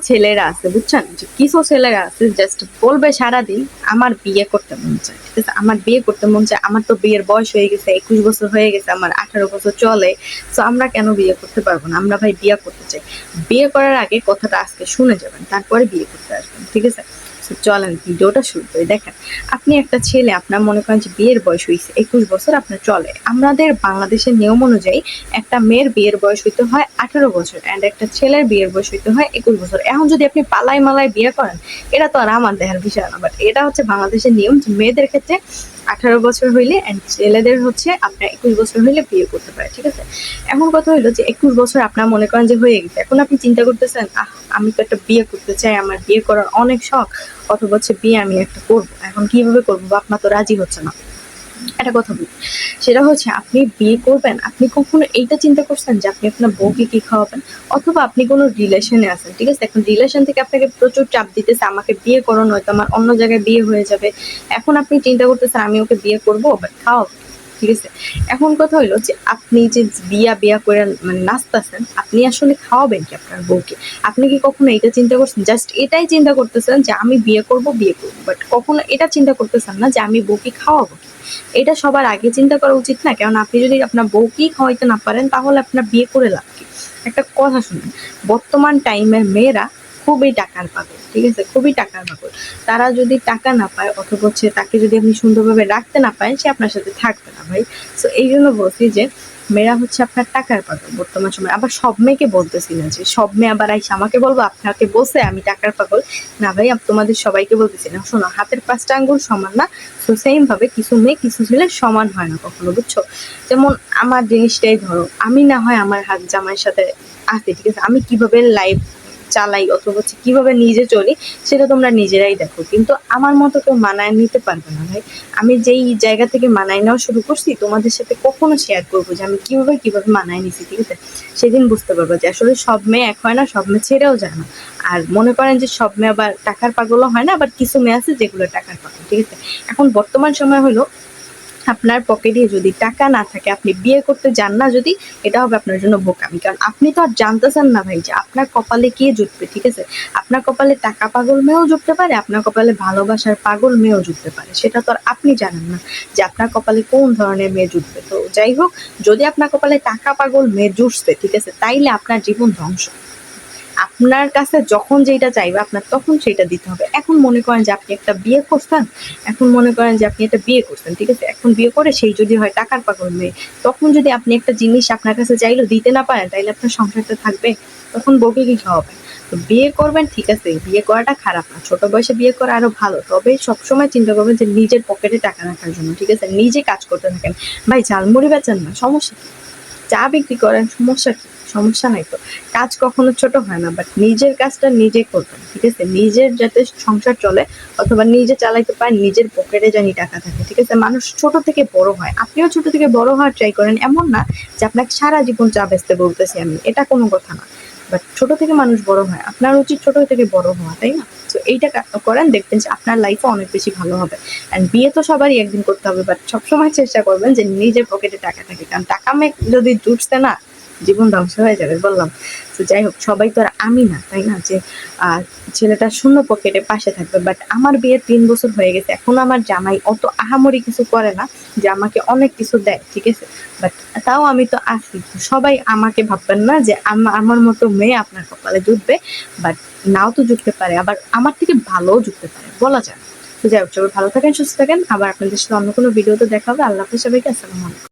ছেলেরা আছে বুঝছেন, যে কিছু ছেলেরা আছে জাস্ট বলবে সারাদিন আমার বিয়ে করতে মন চায়, ঠিক আছে, আমার বিয়ে করতে মন চায়, আমার তো বিয়ের বয়স হয়ে গেছে, 21 বছর হয়ে গেছে, আমার 18 বছর চলে। তো আমরা কেন বিয়ে করতে পারবো না? আমরা ভাই বিয়ে করতে চাই। বিয়ে করার আগে কথাটা আজকে শুনে যাবেন, তারপরে বিয়ে করতে আসবেন, ঠিক আছে। তো চলেন ভিডিওটা শুরু করে দেখেন। আপনি একটা ছেলে, আপনার মনে করেন যে বিয়ের বয়স হয়েছে 21 বছর, আপনার চলে। আমাদের বাংলাদেশের নিয়ম অনুযায়ী একটা মেয়ের বিয়ের বয়স হইতে হয় 18 বছর, অ্যান্ড একটা ছেলের বিয়ের বয়স হইতে হয় 21 বছর। এখন যদি আপনি পালাই মালাই বিয়ে করেন, এটা তো আর আমার দেখার বিষয় না, বাট এটা হচ্ছে বাংলাদেশের নিয়ম যে মেয়েদের ক্ষেত্রে 18 বছর হইলে অ্যান্ড ছেলেদের হচ্ছে আপনার 21 বছর হইলে বিয়ে করতে পারে, ঠিক আছে। এখন কথা হইলো যে 21 বছর আপনার মনে করেন যে হয়ে গেছে, এখন আপনি চিন্তা করতেছেন আমি তো একটা বিয়ে করতে চাই, আমার বিয়ে করার অনেক শখ, অথবা হচ্ছে বিয়ে আমি একটা করবো, এখন কিভাবে করবো, বাপ মা তো রাজি হচ্ছে না। একটা কথা বলি, সেটা হচ্ছে আপনি বিয়ে করবেন, আপনি কখনো এইটা চিন্তা করছেন যে আপনি আপনার বউকে কি খাওয়াবেন? অথবা আপনি কোনো রিলেশনে আছেন, ঠিক আছে, এখন রিলেশন থেকে আপনাকে প্রচুর চাপ দিতেছে আমাকে বিয়ে করো, নয়তো আমার অন্য জায়গায় বিয়ে হয়ে যাবে। এখন আপনি চিন্তা করতেছেন আমি ওকে বিয়ে করবো বাট খাওয়াবো, ঠিক আছে। এখন কথা হইলো যে আপনি যে বিয়া বিয়া করে মানে নাচতেছেন, আপনি আসলে খাওয়াবেন কি আপনার বউকে? আপনি কি কখনো এটা চিন্তা করছেন? জাস্ট এটাই চিন্তা করতেছেন যে আমি বিয়ে করব বিয়ে করবো, বাট কখনো এটা চিন্তা করতেছেন না যে আমি বউকে খাওয়াবো কি। এটা সবার আগে চিন্তা করা উচিত না? কারণ আপনি যদি আপনার বউকেই খাওয়াইতে না পারেন, তাহলে আপনার বিয়ে করে লাভ কি? একটা কথা শুনুন, বর্তমান টাইমের মেয়েরা খুবই টাকার পাগল, ঠিক আছে, খুবই টাকার পাগল। তারা যদি টাকা না পায়, অথবা হচ্ছে তাকে যদি আপনি সুন্দরভাবে রাখতে না পারেন, সে আপনার সাথে থাকবে না ভাই। তো এই জন্য বলছি যে মেয়েরা হচ্ছে আপনার টাকার পাগল বর্তমান সময়। আবার সব মেয়েকে বলতেছি না যে সব মেয়ে আবার আইসা আমাকে বলবো আপনাকে বলছে আমি টাকার পাগল, না ভাই, তোমাদের সবাইকে বলতেছি না। শোনো, হাতের 5টা আঙ্গুল সমান না। তো সেম ভাবে কিছু মেয়ে কিছু ছেলে সমান হয় না কখনো, বুঝছো। যেমন আমার জিনিসটাই ধরো, আমি না হয় আমার হাত জামাইয়ের সাথে আছি, ঠিক আছে, আমি কিভাবে লাইফ চালাই অথবা হচ্ছে কিভাবে নিজে চলি সেটা তোমরা নিজেরাই দেখো, কিন্তু আমার মতো কেউ মানায় নিতে পারবে না ভাই। আমি যেই জায়গা থেকে মানায় নেওয়া শুরু করছি তোমাদের সাথে কখনো শেয়ার করবো যে আমি কিভাবে কিভাবে মানায় নিছি, ঠিক আছে। সেদিন বুঝতে পারবো যে আসলে সব মেয়ে এক হয় না, সব মেয়ে ছেড়েও যায় না। আর মনে করেন যে সব মেয়ে আবার টাকার পাগলও হয় না, আবার কিছু মেয়ে আছে যেগুলো টাকার পাগল, ঠিক আছে। এখন বর্তমান সময় হলো আপনার পকেটে যদি টাকা না থাকে, আপনি বিয়ে করতে যান না যদি, এটা হবে আপনার জন্য বোকামি। কারণ আপনি তো আর জানতেছেন না ভাই যে আপনার কপালে কে জুটবে, ঠিক আছে। আপনার কপালে টাকা পাগল মেয়েও জুটতে পারে, আপনার কপালে ভালোবাসার পাগল মেয়েও জুটতে পারে, সেটা তো আর আপনি জানেন না যে আপনার কপালে কোন ধরনের মেয়ে জুটবে। তো যাই হোক, যদি আপনার কপালে টাকা পাগল মেয়ে জুটছে, ঠিক আছে, তাইলে আপনার জীবন ধ্বংস। আপনার কাছে যখন যেটা চাইবে আপনার তখন সেটা দিতে হবে। এখন মনে করেন যে আপনি একটা বিয়ে করছেন, এখন মনে করেন যে আপনি একটা বিয়ে করছেন, ঠিক আছে, এখন বিয়ে করে সেই যদি হয় টাকার পাগল মেয়ে, তখন যদি আপনি একটা জিনিস আপনার কাছে চাইলেও দিতে না পারেন, তাইলে আপনার সংসারটা থাকবে? তখন বউকে কি খাওয়াবেন? তো বিয়ে করবেন, ঠিক আছে, বিয়ে করাটা খারাপ না, ছোট বয়সে বিয়ে করা আরো ভালো, তবে সবসময় চিন্তা করবেন যে নিজের পকেটে টাকা রাখার জন্য, ঠিক আছে। নিজে কাজ করতে থাকেন ভাই, ঝালমুড়ি বেচেন না, সমস্যা কি? চা বিক্রি করেন, সমস্যা কি? সমস্যা নাই তো। কাজ কখনো ছোট হয় না, বাট নিজের কাজটা নিজে করবেন, ঠিক আছে। নিজের যাতে সংসার চলে অথবা নিজে চালাইতে পারেন, নিজের পকেটে জানি টাকা থাকে, ঠিক আছে। মানুষ ছোট থেকে বড় হয়, আপনিও ছোট থেকে বড় হওয়ার ট্রাই করেন। এমন না যে আপনাকে সারা জীবন চা বেচতে বলতেছি আমি, এটা কোনো কথা না। বাট ছোট থেকে মানুষ বড় হয়, আপনার উচিত ছোট থেকে বড় হওয়া, তাই না? তো এইটা করেন, দেখবেন যে আপনার লাইফও অনেক বেশি ভালো হবে। অ্যান্ড বিয়ে তো সবারই একদিন করতে হবে, বাট সবসময় চেষ্টা করবেন যে নিজের পকেটে টাকা থাকে, কারণ টাকা মেয়ে যদি জুটছে না, জীবন ধ্বংস হয়ে যাবে বললাম। তো যাই হোক, সবাই তো আর আমি না, তাই না, যে ছেলেটা শূন্য পকেটে পাশে থাকবে। বাট আমার বিয়ের 3 বছর হয়ে গেছে, এখন আমার জামাই অত আহামরি কিছু করে না যে আমাকে অনেক কিছু দেয়, ঠিক আছে। বাট তাও আমি তো আছি। সবাই আমাকে ভাববেন না যে আমার মতো মেয়ে আপনার কপালে জুটবে, বাট নাও তো জুটতে পারে, আবার আমার থেকে ভালোও জুটতে পারে, বলা যায় না। তো যাই হোক, সবাই ভালো থাকেন, সুস্থ থাকেন, আবার আপনাদের সাথে অন্য কোনো ভিডিওতে দেখা হবে। আল্লাহ হাফেজ সবাইকে, আসসালামু আলাইকুম।